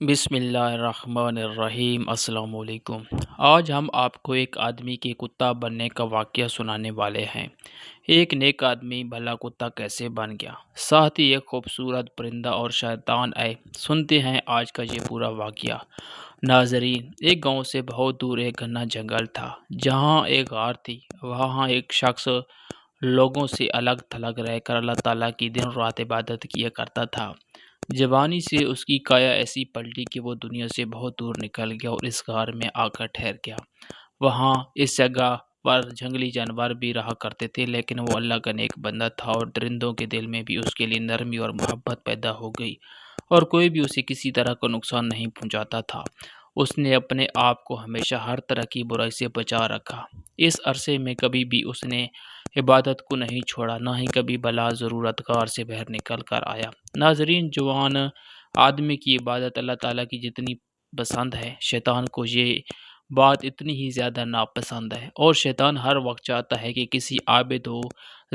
بسم اللہ الرحمن الرحیم۔ السلام علیکم۔ آج ہم آپ کو ایک آدمی کے کتا بننے کا واقعہ سنانے والے ہیں۔ ایک نیک آدمی بھلا کتا کیسے بن گیا، ساتھ ہی ایک خوبصورت پرندہ اور شیطان آئے۔ سنتے ہیں آج کا یہ پورا واقعہ۔ ناظرین، ایک گاؤں سے بہت دور ایک گھنا جنگل تھا جہاں ایک غار تھی۔ وہاں ایک شخص لوگوں سے الگ تھلگ رہ کر اللہ تعالیٰ کی دن رات عبادت کیا کرتا تھا۔ جوانی سے اس کی کایا ایسی پلٹی کہ وہ دنیا سے بہت دور نکل گیا اور اس غار میں آ کر ٹھہر گیا۔ وہاں اس جگہ پر جنگلی جانور بھی رہا کرتے تھے، لیکن وہ اللہ کا نیک بندہ تھا اور درندوں کے دل میں بھی اس کے لیے نرمی اور محبت پیدا ہو گئی، اور کوئی بھی اسے کسی طرح کا نقصان نہیں پہنچاتا تھا۔ اس نے اپنے آپ کو ہمیشہ ہر طرح کی برائی سے بچا رکھا۔ اس عرصے میں کبھی بھی اس نے عبادت کو نہیں چھوڑا، نہ ہی کبھی بلا ضرورت غار سے باہر نکل کر آیا۔ ناظرین، جوان آدمی کی عبادت اللہ تعالیٰ کی جتنی پسند ہے، شیطان کو یہ بات اتنی ہی زیادہ ناپسند ہے، اور شیطان ہر وقت چاہتا ہے کہ کسی عابد و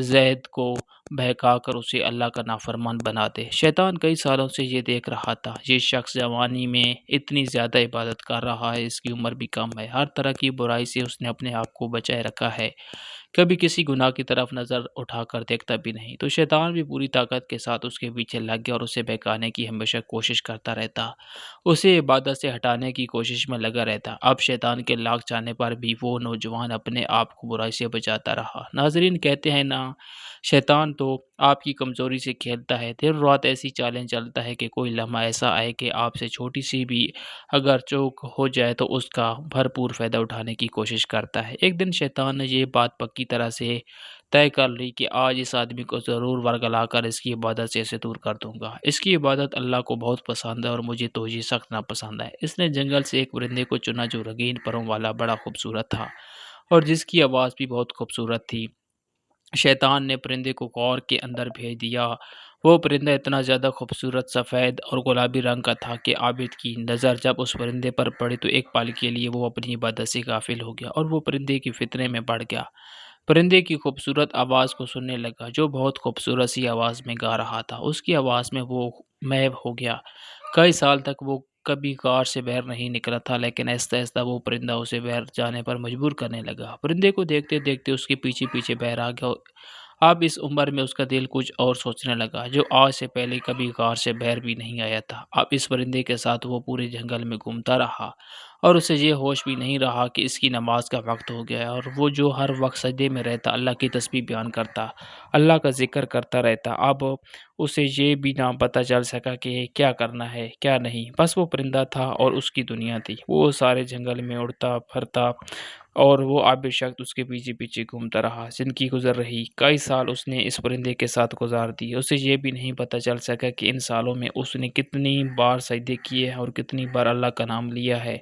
زاہد کو بہکا کر اسے اللہ کا نافرمان بنا دے۔ شیطان کئی سالوں سے یہ دیکھ رہا تھا، یہ شخص جوانی میں اتنی زیادہ عبادت کر رہا ہے، اس کی عمر بھی کم ہے، ہر طرح کی برائی سے اس نے اپنے آپ کو بچائے رکھا ہے، کبھی کسی گناہ کی طرف نظر اٹھا کر دیکھتا بھی نہیں۔ تو شیطان بھی پوری طاقت کے ساتھ اس کے پیچھے لگ گیا اور اسے بہکانے کی ہمیشہ کوشش کرتا رہتا، اسے عبادت سے ہٹانے کی کوشش میں لگا رہتا۔ اب شیطان کے لاکھ چاہنے پر بھی وہ نوجوان اپنے آپ کو برائی سے بچاتا رہا۔ ناظرین، کہتے ہیں نا، شیطان تو آپ کی کمزوری سے کھیلتا ہے، دیر رات ایسی چالیں چلتا ہے کہ کوئی لمحہ ایسا آئے کہ آپ سے چھوٹی سی بھی اگر چوک ہو جائے تو اس کا بھرپور فائدہ اٹھانے کی کوشش کرتا ہے۔ ایک دن شیطان نے یہ بات پکی طرح سے طے کر لی کہ آج اس آدمی کو ضرور ورگلا کر اس کی عبادت سے اسے دور کر دوں گا۔ اس کی عبادت اللہ کو بہت پسند ہے اور مجھے تو یہ سخت ناپسند ہے۔ اس نے جنگل سے ایک پرندے کو چنا جو رنگین پروں والا بڑا خوبصورت تھا اور جس کی آواز بھی بہت خوبصورت تھی۔ شیطان نے پرندے کو غار کے اندر بھیج دیا۔ وہ پرندہ اتنا زیادہ خوبصورت، سفید اور گلابی رنگ کا تھا کہ عابد کی نظر جب اس پرندے پر پڑی تو ایک پل کے لیے وہ اپنی عبادت سے غافل ہو گیا اور وہ پرندے کی فتنے میں پڑ گیا۔ پرندے کی خوبصورت آواز کو سننے لگا، جو بہت خوبصورت سی آواز میں گا رہا تھا۔ اس کی آواز میں وہ محو ہو گیا۔ کئی سال تک وہ کبھی غار سے باہر نہیں نکلا تھا، لیکن آہستہ آہستہ وہ پرندہ اسے باہر جانے پر مجبور کرنے لگا۔ پرندے کو دیکھتے دیکھتے اس کے پیچھے پیچھے باہر آ گیا۔ اب اس عمر میں اس کا دل کچھ اور سوچنے لگا، جو آج سے پہلے کبھی غار سے باہر بھی نہیں آیا تھا۔ اب اس پرندے کے ساتھ وہ پورے جنگل میں گھومتا رہا اور اسے یہ ہوش بھی نہیں رہا کہ اس کی نماز کا وقت ہو گیا ہے، اور وہ جو ہر وقت سجدے میں رہتا، اللہ کی تسبیح بیان کرتا، اللہ کا ذکر کرتا رہتا، اب اسے یہ بھی نہ پتہ چل سکا کہ کیا کرنا ہے کیا نہیں۔ بس وہ پرندہ تھا اور اس کی دنیا تھی، وہ سارے جنگل میں اڑتا پھرتا اور وہ عابد شخص اس کے پیچھے پیچھے گھومتا رہا۔ زندگی گزر رہی، کئی سال اس نے اس پرندے کے ساتھ گزار دیے۔ اسے یہ بھی نہیں پتہ چل سکا کہ ان سالوں میں اس نے کتنی بار سجدے کیے ہیں اور کتنی بار اللہ کا نام لیا ہے۔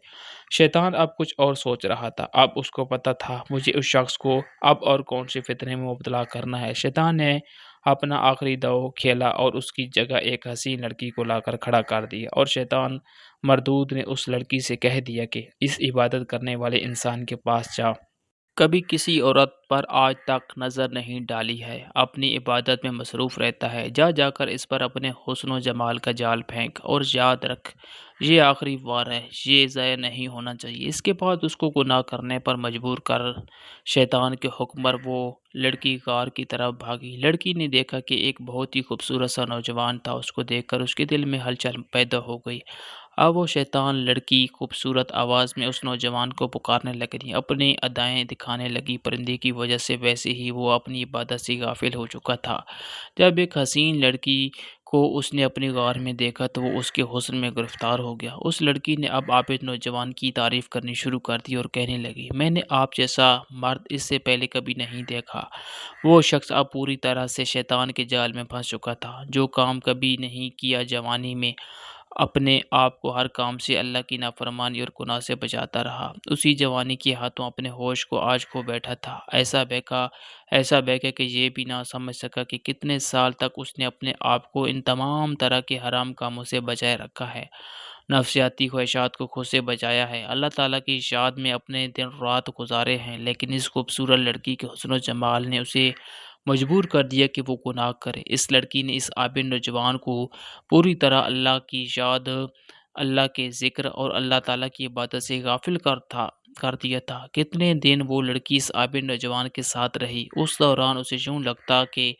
شیطان اب کچھ اور سوچ رہا تھا۔ اب اس کو پتہ تھا مجھے اس شخص کو اب اور کون سے فتنے میں مبتلا کرنا ہے۔ شیطان نے اپنا آخری داؤ کھیلا اور اس کی جگہ ایک حسین لڑکی کو لا کر کھڑا کر دیا، اور شیطان مردود نے اس لڑکی سے کہہ دیا کہ اس عبادت کرنے والے انسان کے پاس جا۔ کبھی کسی عورت پر آج تک نظر نہیں ڈالی ہے، اپنی عبادت میں مصروف رہتا ہے، جا جا کر اس پر اپنے حسن و جمال کا جال پھینک، اور یاد رکھ یہ آخری وار ہے، یہ ضائع نہیں ہونا چاہیے۔ اس کے بعد اس کو گناہ کرنے پر مجبور کر شیطان کے حکم پر وہ لڑکی غار کی طرف بھاگی۔ لڑکی نے دیکھا کہ ایک بہت ہی خوبصورت سا نوجوان تھا، اس کو دیکھ کر اس کے دل میں ہلچل پیدا ہو گئی۔ اب وہ شیطان لڑکی خوبصورت آواز میں اس نوجوان کو پکارنے لگی، اپنی ادائیں دکھانے لگی۔ پرندے کی وجہ سے ویسے ہی وہ اپنی عبادت سے غافل ہو چکا تھا۔ جب ایک حسین لڑکی کو اس نے اپنی غار میں دیکھا تو وہ اس کے حسن میں گرفتار ہو گیا۔ اس لڑکی نے اب عابد نوجوان کی تعریف کرنی شروع کر دی اور کہنے لگی، میں نے آپ جیسا مرد اس سے پہلے کبھی نہیں دیکھا۔ وہ شخص اب پوری طرح سے شیطان کے جال میں پھنس چکا تھا، جو کام کبھی نہیں کیا، جوانی میں اپنے آپ کو ہر کام سے اللہ کی نافرمانی اور گناہ سے بچاتا رہا۔ اسی جوانی کے ہاتھوں اپنے ہوش کو آج کھو بیٹھا تھا۔ ایسا بہکا کہ یہ بھی نہ سمجھ سکا کہ کتنے سال تک اس نے اپنے آپ کو ان تمام طرح کے حرام کاموں سے بچائے رکھا ہے، نفسیاتی خواہشات کو خود سے بچایا ہے، اللہ تعالیٰ کی اشاعت میں اپنے دن رات گزارے ہیں، لیکن اس خوبصورت لڑکی کے حسن و جمال نے اسے مجبور کر دیا کہ وہ گناہ کرے۔ اس لڑکی نے اس عابد نوجوان کو پوری طرح اللہ کی یاد اللہ کے ذکر اور اللہ تعالیٰ کی عبادت سے غافل کر دیا تھا۔ کتنے دن وہ لڑکی اس عابد نوجوان کے ساتھ رہی۔ اس دوران اسے یوں لگتا کہ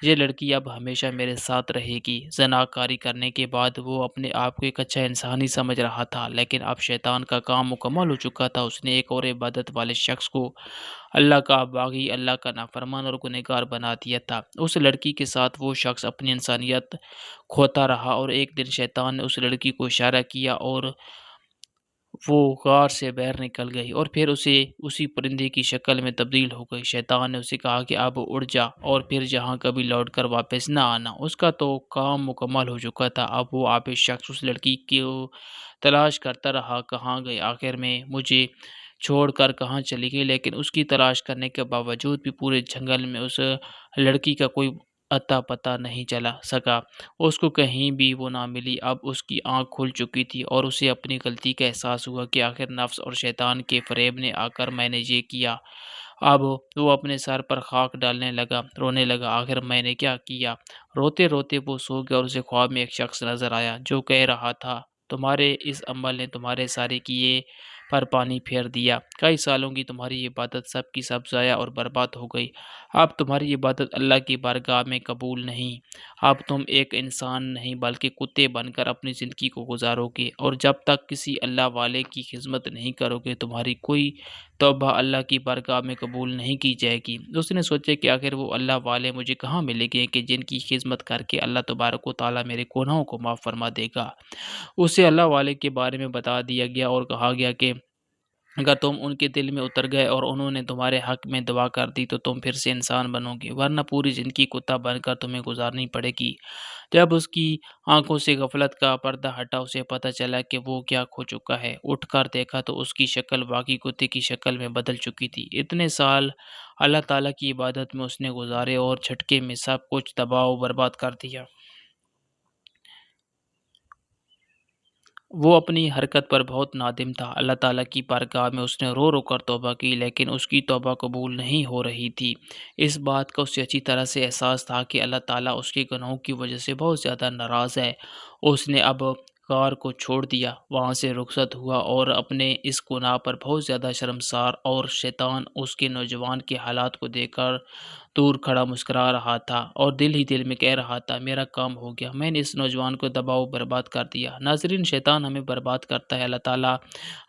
یہ لڑکی اب ہمیشہ میرے ساتھ رہے گی۔ زناکاری کرنے کے بعد وہ اپنے آپ کو ایک اچھا انسان ہی سمجھ رہا تھا، لیکن اب شیطان کا کام مکمل ہو چکا تھا۔ اس نے ایک اور عبادت والے شخص کو اللہ کا باغی، اللہ کا نافرمان اور گنہگار بنا دیا تھا۔ اس لڑکی کے ساتھ وہ شخص اپنی انسانیت کھوتا رہا، اور ایک دن شیطان نے اس لڑکی کو اشارہ کیا اور وہ غار سے باہر نکل گئی اور پھر اسے اسی پرندے کی شکل میں تبدیل ہو گئی۔ شیطان نے اسے کہا کہ اب اڑ جا اور پھر جہاں کبھی لوٹ کر واپس نہ آنا۔ اس کا تو کام مکمل ہو چکا تھا۔ اب وہ عابد شخص اس لڑکی کو تلاش کرتا رہا، کہاں گئی، آخر میں مجھے چھوڑ کر کہاں چلی گئی، لیکن اس کی تلاش کرنے کے باوجود بھی پورے جنگل میں اس لڑکی کا کوئی اتا پتہ نہیں چلا سکا۔ اس کو کہیں بھی وہ نہ ملی۔ اب اس کی آنکھ کھل چکی تھی اور اسے اپنی غلطی کا احساس ہوا کہ آخر نفس اور شیطان کے فریب نے آ کر میں نے یہ کیا۔ اب وہ اپنے سر پر خاک ڈالنے لگا، رونے لگا، آخر میں نے کیا کیا؟ روتے روتے وہ سو گیا اور اسے خواب میں ایک شخص نظر آیا جو کہہ رہا تھا، تمہارے اس عمل نے تمہارے سارے کیے پر پانی پھیر دیا۔ کئی سالوں کی تمہاری عبادت سب کی سب ضائع اور برباد ہو گئی۔ اب تمہاری عبادت اللہ کی بارگاہ میں قبول نہیں۔ اب تم ایک انسان نہیں بلکہ کتے بن کر اپنی زندگی کو گزارو گے، اور جب تک کسی اللہ والے کی خدمت نہیں کرو گے تمہاری کوئی توبہ اللہ کی بارگاہ میں قبول نہیں کی جائے گی۔ اس نے سوچا کہ آخر وہ اللہ والے مجھے کہاں ملیں گے کہ جن کی خدمت کر کے اللہ تبارک و تعالیٰ میرے گناہوں کو معاف فرما دے گا۔ اسے اللہ والے کے بارے میں بتا دیا گیا اور کہا گیا کہ اگر تم ان کے دل میں اتر گئے اور انہوں نے تمہارے حق میں دعا کر دی تو تم پھر سے انسان بنو گے، ورنہ پوری زندگی کتا بن کر تمہیں گزارنی پڑے گی۔ جب اس کی آنکھوں سے غفلت کا پردہ ہٹا، اسے پتہ چلا کہ وہ کیا کھو چکا ہے۔ اٹھ کر دیکھا تو اس کی شکل واقعی کتے کی شکل میں بدل چکی تھی۔ اتنے سال اللہ تعالیٰ کی عبادت میں اس نے گزارے اور جھٹکے میں سب کچھ تباہ و برباد کر دیا۔ وہ اپنی حرکت پر بہت نادم تھا۔ اللہ تعالیٰ کی بارگاہ میں اس نے رو رو کر توبہ کی، لیکن اس کی توبہ قبول نہیں ہو رہی تھی۔ اس بات کا اسے اچھی طرح سے احساس تھا کہ اللہ تعالیٰ اس کے گناہوں کی وجہ سے بہت زیادہ ناراض ہے۔ اس نے اب غار کو چھوڑ دیا، وہاں سے رخصت ہوا اور اپنے اس گناہ پر بہت زیادہ شرمسار، اور شیطان اس کے نوجوان کے حالات کو دیکھ کر دور کھڑا مسکرا رہا تھا اور دل ہی دل میں کہہ رہا تھا، میرا کام ہو گیا، میں نے اس نوجوان کو دباؤ برباد کر دیا۔ ناظرین، شیطان ہمیں برباد کرتا ہے، اللہ تعالیٰ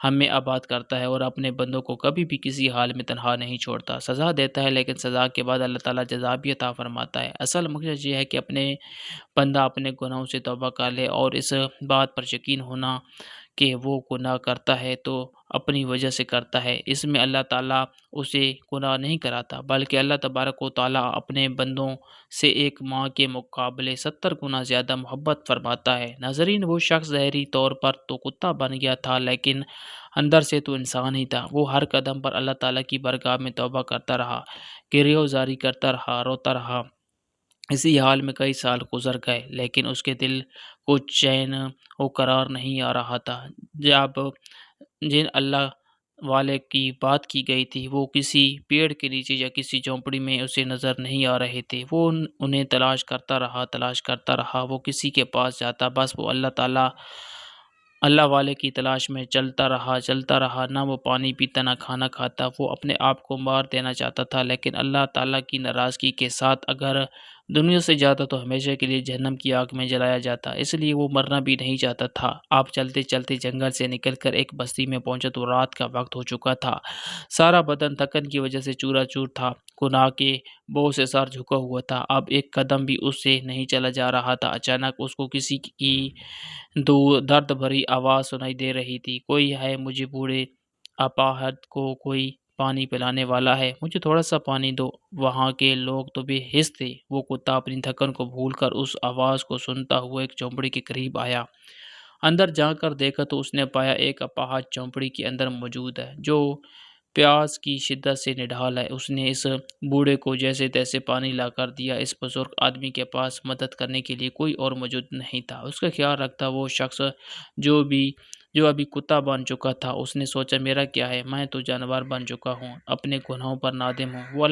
ہمیں آباد کرتا ہے اور اپنے بندوں کو کبھی بھی کسی حال میں تنہا نہیں چھوڑتا۔ سزا دیتا ہے، لیکن سزا کے بعد اللہ تعالیٰ جزا بھی عطا فرماتا ہے۔ اصل مقصد یہ ہے کہ بندہ اپنے گناہوں سے توبہ کر لے اور اس بات پر یقین ہونا کہ وہ گناہ کرتا ہے تو اپنی وجہ سے کرتا ہے۔ اس میں اللہ تعالیٰ اسے گناہ نہیں کراتا، بلکہ اللہ تبارک و تعالیٰ اپنے بندوں سے ایک ماں کے مقابلے 70 گنا زیادہ محبت فرماتا ہے۔ ناظرین، وہ شخص ظاہری طور پر تو کتا بن گیا تھا، لیکن اندر سے تو انسان ہی تھا۔ وہ ہر قدم پر اللہ تعالیٰ کی بارگاہ میں توبہ کرتا رہا، گریہوزاری کرتا رہا، روتا رہا۔ اسی حال میں کئی سال گزر گئے، لیکن اس کے دل کو چین و قرار نہیں آ رہا تھا۔ جب جن اللہ والے کی بات کی گئی تھی وہ کسی پیڑ کے نیچے یا کسی جھونپڑی میں اسے نظر نہیں آ رہے تھے۔ وہ انہیں تلاش کرتا رہا۔ وہ کسی کے پاس جاتا، بس وہ اللہ والے کی تلاش میں چلتا رہا، نہ وہ پانی پیتا، نہ کھانا کھاتا۔ وہ اپنے آپ کو مار دینا چاہتا تھا، لیکن اللہ تعالیٰ کی ناراضگی کے ساتھ اگر دنیا سے جاتا تو ہمیشہ کے لیے جہنم کی آگ میں جلایا جاتا، اس لیے وہ مرنا بھی نہیں چاہتا تھا۔ آپ چلتے چلتے جنگل سے نکل کر ایک بستی میں پہنچا تو رات کا وقت ہو چکا تھا۔ سارا بدن تھکن کی وجہ سے چورا چور تھا، گناہ کے بوجھ سے سر جھکا ہوا تھا، اب ایک قدم بھی اس سے نہیں چلا جا رہا تھا۔ اچانک اس کو کسی کی درد بھری آواز سنائی دے رہی تھی، کوئی ہے، مجھے بوڑھے اپاہج کو کوئی پانی پلانے والا ہے، مجھے تھوڑا سا پانی دو۔ وہاں کے لوگ تو بے حس تھے۔ وہ کتا اپنی تھکن کو بھول کر اس آواز کو سنتا ہوا ایک جھونپڑی کے قریب آیا۔ اندر جا کر دیکھا تو اس نے پایا ایک اپاہج جھونپڑی کے اندر موجود ہے جو پیاس کی شدت سے نڈھال ہے۔ اس نے اس بوڑھے کو جیسے تیسے پانی لا کر دیا۔ اس بزرگ آدمی کے پاس مدد کرنے کے لیے کوئی اور موجود نہیں تھا۔ اس کا خیال رکھتا وہ شخص جو ابھی کتا بن چکا تھا۔ اس نے سوچا، میرا کیا ہے، میں تو جانور بن چکا ہوں، اپنے گناہوں پر نادم ہوں۔ وہ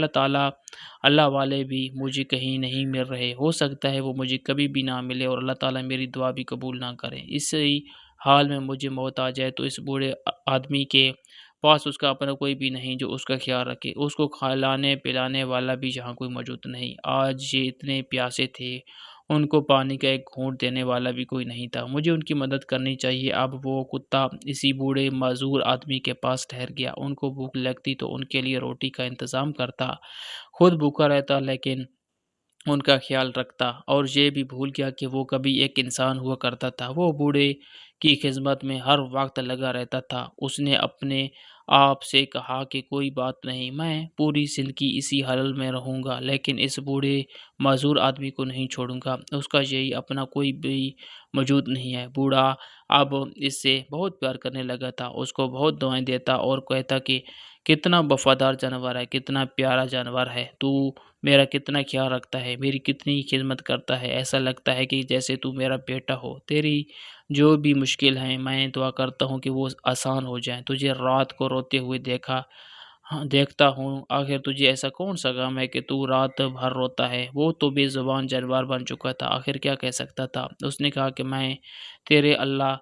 اللہ والے بھی مجھے کہیں نہیں مل رہے، ہو سکتا ہے وہ مجھے کبھی بھی نہ ملے اور اللہ تعالیٰ میری دعا بھی قبول نہ کرے۔ اسی حال میں مجھے موت آ جائے تو اس بوڑھے آدمی کے پاس اس کا اپنا کوئی بھی نہیں جو اس کا خیال رکھے، اس کو کھلانے پلانے والا بھی یہاں کوئی موجود نہیں۔ آج یہ اتنے پیاسے تھے، ان کو پانی کا ایک گھونٹ دینے والا بھی کوئی نہیں تھا۔ مجھے ان کی مدد کرنی چاہیے۔ اب وہ کتا اسی بوڑھے معذور آدمی کے پاس ٹھہر گیا۔ ان کو بھوک لگتی تو ان کے لیے روٹی کا انتظام کرتا، خود بھوکا رہتا لیکن ان کا خیال رکھتا، اور یہ بھی بھول گیا کہ وہ کبھی ایک انسان ہوا کرتا تھا۔ وہ بوڑھے کی خدمت میں ہر وقت لگا رہتا تھا۔ اس نے اپنے آپ سے کہا کہ کوئی بات نہیں، میں پوری زندگی اسی حال میں رہوں گا لیکن اس بوڑھے معذور آدمی کو نہیں چھوڑوں گا۔ اس کا یہی اپنا کوئی بھی موجود نہیں ہے۔ بوڑھا اب اس سے بہت پیار کرنے لگا تھا، اس کو بہت دعائیں دیتا اور کہتا کہ کتنا وفادار جانور ہے، کتنا پیارا جانور ہے تو، میرا کتنا خیال رکھتا ہے، میری کتنی خدمت کرتا ہے، ایسا لگتا ہے کہ جیسے تو میرا بیٹا ہو۔ تیری جو بھی مشکل ہیں میں دعا کرتا ہوں کہ وہ آسان ہو جائیں۔ تجھے رات کو روتے ہوئے دیکھتا ہوں، آخر تجھے ایسا کون سا غم ہے کہ تو رات بھر روتا ہے؟ وہ تو بے زبان جانور بن چکا تھا، آخر کیا کہہ سکتا تھا؟ اس نے کہا کہ میں تیرے اللہ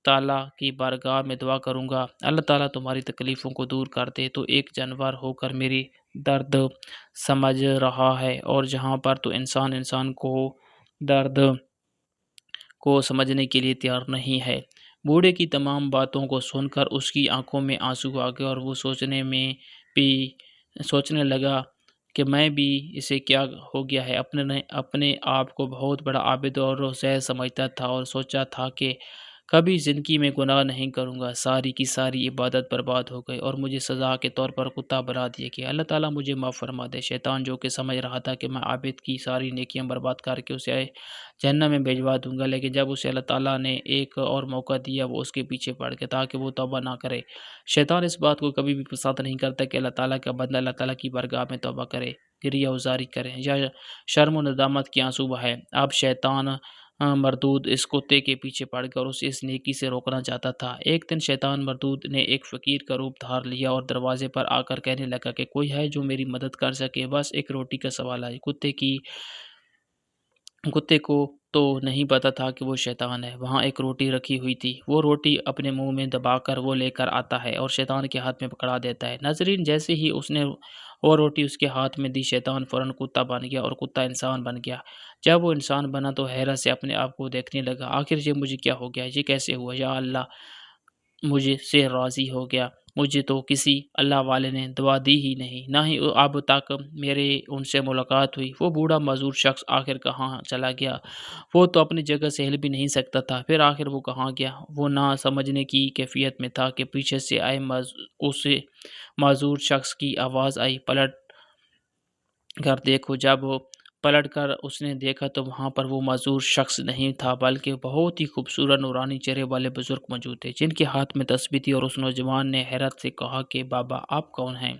تعالیٰ کی بارگاہ میں دعا کروں گا، اللہ تعالیٰ تمہاری تکلیفوں کو دور کر دے۔ تو ایک جانور ہو کر میری درد سمجھ رہا ہے، اور جہاں پر تو انسان کو درد کو سمجھنے کے لیے تیار نہیں ہے۔ بوڑھے کی تمام باتوں کو سن کر اس کی آنکھوں میں آنسو آ گئے اور وہ سوچنے لگا کہ میں بھی اسے کیا ہو گیا ہے۔ اپنے آپ کو بہت بڑا عابد اور زاہد سمجھتا تھا اور سوچا تھا کہ کبھی زندگی میں گناہ نہیں کروں گا، ساری کی ساری عبادت برباد ہو گئی اور مجھے سزا کے طور پر کتا بنا دیا گیا۔ اللہ تعالیٰ مجھے معاف فرما دے۔ شیطان جو کہ سمجھ رہا تھا کہ میں عابد کی ساری نیکیاں برباد کر کے اسے جہنم میں بھجوا دوں گا، لیکن جب اسے اللہ تعالیٰ نے ایک اور موقع دیا وہ اس کے پیچھے پڑ گیا تاکہ وہ توبہ نہ کرے۔ شیطان اس بات کو کبھی بھی پسند نہیں کرتا کہ اللہ تعالیٰ کا بندہ اللہ تعالیٰ کی بارگاہ میں توبہ کرے، گریہ وزاری کرے یا شرم و ندامت کی آنسو بہائے۔ اب شیطان مردود اس کتے کے پیچھے پڑ گیا اور اسے اس نیکی سے روکنا چاہتا تھا۔ ایک دن شیطان مردود نے ایک فقیر کا روپ دھار لیا اور دروازے پر آ کر کہنے لگا کہ کوئی ہے جو میری مدد کر سکے، بس ایک روٹی کا سوال ہے۔ کتے کو تو نہیں پتا تھا کہ وہ شیطان ہے۔ وہاں ایک روٹی رکھی ہوئی تھی، وہ روٹی اپنے منہ میں دبا کر وہ لے کر آتا ہے اور شیطان کے ہاتھ میں پکڑا دیتا ہے۔ ناظرین، جیسے ہی اس نے وہ روٹی اس کے ہاتھ میں دی، شیطان فوراً کتا بن گیا اور کتا انسان بن گیا۔ جب وہ انسان بنا تو حیرت سے اپنے آپ کو دیکھنے لگا، آخر یہ مجھے کیا ہو گیا، یہ کیسے ہوا؟ یا اللہ مجھے سے راضی ہو گیا، مجھے تو کسی اللہ والے نے دعا دی ہی نہیں، نہ ہی اب تک میرے ان سے ملاقات ہوئی۔ وہ بوڑھا معذور شخص آخر کہاں چلا گیا؟ وہ تو اپنی جگہ سے ہل بھی نہیں سکتا تھا، پھر آخر وہ کہاں گیا؟ وہ نہ سمجھنے کی کیفیت میں تھا کہ پیچھے سے آئے اس معذور شخص کی آواز آئی، پلٹ کر دیکھو۔ جب پلٹ کر اس نے دیکھا تو وہاں پر وہ معذور شخص نہیں تھا بلکہ بہت ہی خوبصورت نورانی چہرے والے بزرگ موجود تھے جن کے ہاتھ میں تسبیح تھی، اور اس نوجوان نے حیرت سے کہا کہ بابا آپ کون ہیں؟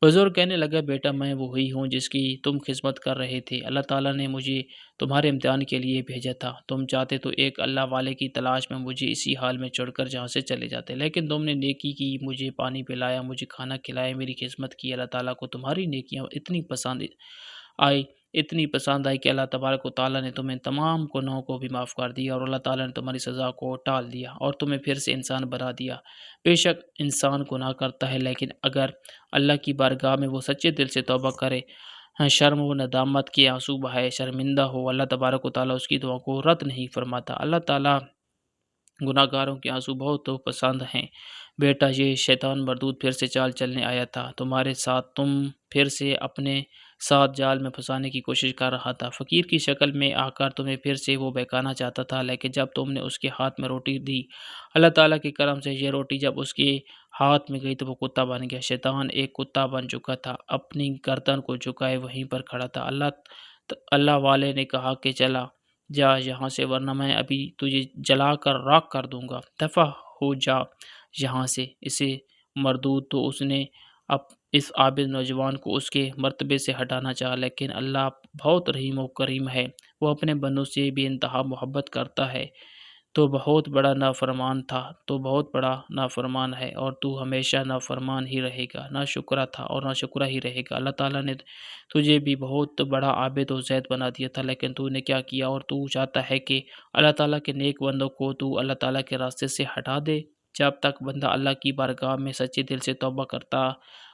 بزرگ کہنے لگا، بیٹا میں وہی ہوں جس کی تم خدمت کر رہے تھے۔ اللہ تعالیٰ نے مجھے تمہارے امتحان کے لیے بھیجا تھا۔ تم چاہتے تو ایک اللہ والے کی تلاش میں مجھے اسی حال میں چھوڑ کر جہاں سے چلے جاتے، لیکن تم نے نیکی کی، مجھے پانی پلایا، مجھے کھانا کھلایا، میری خدمت کی۔ اللہ تعالیٰ کو تمہاری نیکیاں اتنی پسند آئی کہ اللہ تبارک و تعالیٰ نے تمہیں تمام گناہوں کو بھی معاف کر دیا اور اللہ تعالیٰ نے تمہاری سزا کو ٹال دیا اور تمہیں پھر سے انسان بنا دیا۔ بے شک انسان گناہ کرتا ہے، لیکن اگر اللہ کی بارگاہ میں وہ سچے دل سے توبہ کرے، شرم و ندامت کے آنسو بہائے، شرمندہ ہو، اللہ تبارک و تعالیٰ اس کی دعا کو رد نہیں فرماتا۔ اللہ تعالیٰ گناہ گاروں کے آنسو بہت پسند ہیں۔ بیٹا، یہ شیطان مردود پھر سے چال چلنے آیا تھا تمہارے ساتھ، تم پھر سے اپنے ساتھ جال میں پھنسانے کی کوشش کر رہا تھا۔ فقیر کی شکل میں آ کر تمہیں پھر سے وہ بہکانا چاہتا تھا، لیکن جب تم نے اس کے ہاتھ میں روٹی دی، اللہ تعالیٰ کے کرم سے یہ روٹی جب اس کے ہاتھ میں گئی تو وہ کتا بن گیا۔ شیطان ایک کتا بن چکا تھا، اپنی گردن کو جھکائے وہیں پر کھڑا تھا۔ اللہ والے نے کہا کہ چلا جا یہاں سے، ورنہ میں ابھی تجھے جلا کر راکھ کر دوں گا، دفع ہو جا یہاں سے۔ اسے مردود تو اس نے اس عابد نوجوان کو اس کے مرتبے سے ہٹانا چاہا، لیکن اللہ بہت رحیم و کریم ہے، وہ اپنے بندوں سے بے انتہا محبت کرتا ہے۔ تو بہت بڑا نافرمان تھا، تو بہت بڑا نافرمان ہے، اور تو ہمیشہ نافرمان ہی رہے گا، ناشکرا تھا اور ناشکرا ہی رہے گا۔ اللہ تعالیٰ نے تجھے بھی بہت بڑا عابد و زید بنا دیا تھا، لیکن تو نے کیا کیا، اور تو چاہتا ہے کہ اللہ تعالیٰ کے نیک بندوں کو تو اللہ تعالیٰ کے راستے سے ہٹا دے۔ جب تک بندہ اللہ کی بارگاہ میں سچے دل سے توبہ کرتا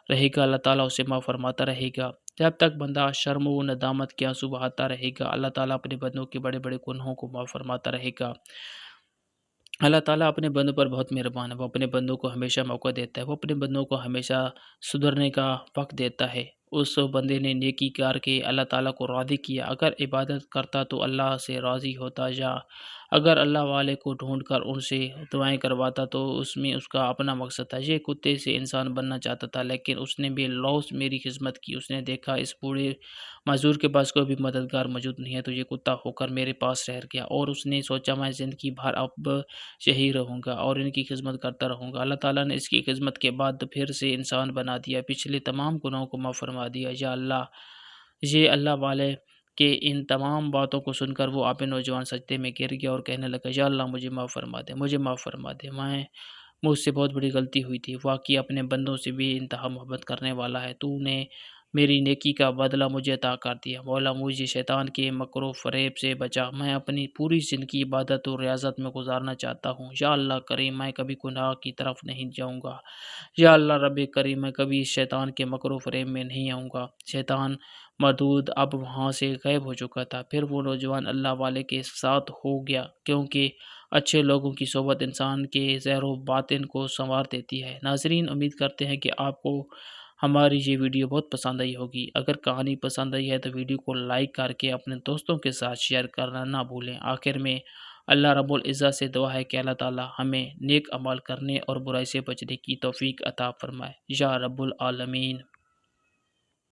رہے گا، اللہ تعالیٰ اسے معاف فرماتا رہے گا۔ جب تک بندہ شرم و ندامت کے آنسو بہاتا رہے گا، اللہ تعالیٰ اپنے بندوں کے بڑے بڑے گناہوں کو معاف فرماتا رہے گا۔ اللہ تعالیٰ اپنے بندوں پر بہت مہربان ہے، وہ اپنے بندوں کو ہمیشہ موقع دیتا ہے، وہ اپنے بندوں کو ہمیشہ سدھرنے کا وقت دیتا ہے۔ اس بندے نے نیکی کار کے اللہ تعالیٰ کو راضی کیا، اگر عبادت کرتا تو اللہ سے راضی ہوتا، یا اگر اللہ والے کو ڈھونڈ کر ان سے دعائیں کرواتا تو اس میں اس کا اپنا مقصد تھا۔ یہ کتے سے انسان بننا چاہتا تھا، لیکن اس نے بے لوث میری خدمت کی۔ اس نے دیکھا اس بوڑھے معذور کے پاس کوئی بھی مددگار موجود نہیں ہے، تو یہ کتا ہو کر میرے پاس رہ گیا، اور اس نے سوچا میں زندگی بھر اب یہی رہوں گا اور ان کی خدمت کرتا رہوں گا۔ اللہ تعالیٰ نے اس کی خدمت کے بعد پھر سے انسان بنا دیا، پچھلے تمام گناہوں کو معاف فرما دیا۔ یا اللہ، یہ اللہ والے کہ ان تمام باتوں کو سن کر وہ آپ نوجوان سجدے میں گر گیا اور کہنے لگا، یا اللہ مجھے معاف فرما دے، مجھے معاف فرما دے، مجھ سے بہت بڑی غلطی ہوئی تھی۔ واقعی اپنے بندوں سے بھی انتہا محبت کرنے والا ہے، تو نے میری نیکی کا بدلہ مجھے عطا کر دیا۔ مولا مجھے شیطان کے مکر و فریب سے بچا، میں اپنی پوری زندگی عبادت و ریاضت میں گزارنا چاہتا ہوں۔ یا اللہ کریم، میں کبھی گناہ کی طرف نہیں جاؤں گا۔ یا اللہ رب کریم، میں کبھی شیطان کے مکر و فریب میں نہیں آؤں گا۔ شیطان مردود اب وہاں سے غائب ہو چکا تھا۔ پھر وہ نوجوان اللہ والے کے ساتھ ہو گیا، کیونکہ اچھے لوگوں کی صحبت انسان کے ظاہر و باطن کو سنوار دیتی ہے۔ ناظرین، امید کرتے ہیں کہ آپ کو ہماری یہ ویڈیو بہت پسند آئی ہوگی۔ اگر کہانی پسند آئی ہے تو ویڈیو کو لائک کر کے اپنے دوستوں کے ساتھ شیئر کرنا نہ بھولیں۔ آخر میں اللہ رب العزت سے دعا ہے کہ اللہ تعالی ہمیں نیک عمل کرنے اور برائی سے بچنے کی توفیق عطا فرمائے۔ یا رب العالمین۔